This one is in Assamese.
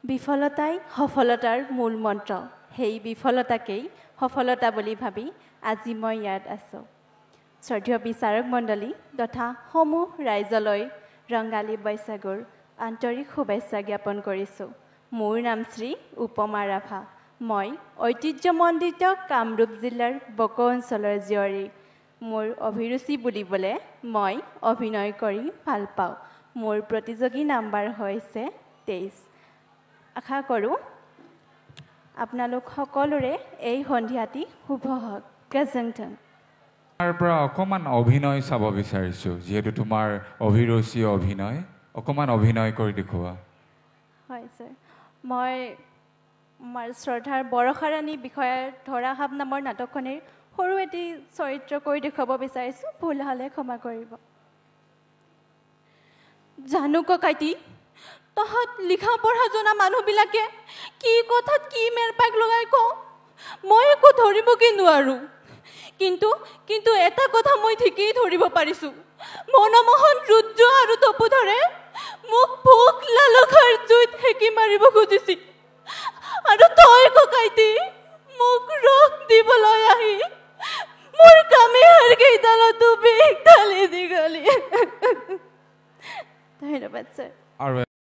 বিফলতাই সফলতাৰ মূল মন্ত্ৰ সেই বিফলতাকেই সফলতা বুলি ভাবি আজি মই ইয়াত আছোঁ শ্ৰদ্ধেয় বিচাৰক মণ্ডলী তথা সমূহ ৰাইজলৈ ৰংগালী বৈশাগুৰ আন্তৰিক শুভেচ্ছা জ্ঞাপন কৰিছোঁ মোৰ নাম শ্ৰী উপমা ৰাভা মই ঐতিহ্যমণ্ডিত কামৰূপ জিলাৰ বকো অঞ্চলৰ জীয়ৰী মোৰ অভিৰুচি বুলিবলৈ মই অভিনয় কৰি ভাল পাওঁ মোৰ প্ৰতিযোগী নাম্বাৰ হৈছে 23 আশা কৰোঁ আপোনালোক সকলোৰে এই সন্ধিয়াটি শুভ হওক গজংটন তাৰ পৰা অকমান অভিনয় চাব বিচাৰিছো যেহেতু তোমাৰ অভিৰুচি অভিনয় অকমান অভিনয় কৰি দেখুৱা হয় স্যাৰ মই আমাৰ শ্ৰদ্ধাৰ বৰষাৰাণী বিষয়ে ধৰাহাব নামৰ নাটকখনৰ সৰু এটি চৰিত্ৰ কৰি দেখুৱাব বিচাৰিছো ভুল হ'লে ক্ষমা কৰিব জানো ককাইটি তহত লিখা পঢ়া জনা মানুহবিলাকে কি কথাত কি মেৰপাক লগাই কওঁ মই একো ধৰিবকে নোৱাৰো কিন্তু এটা কথা মই ঠিকেই ধৰিব পাৰিছো মনমোহন ৰুদ্ৰ আৰু তপোধৰে মোক ভোক লালসাৰ জুইত হেকি মাৰিব খুজিছি আৰু তই ককাইটি মোক ৰস দিবলৈ আহি মোৰ কামে হাৰ কেইডালতো বিষ ঢালি দীঘলি ধন্যবাদ স্যাৰ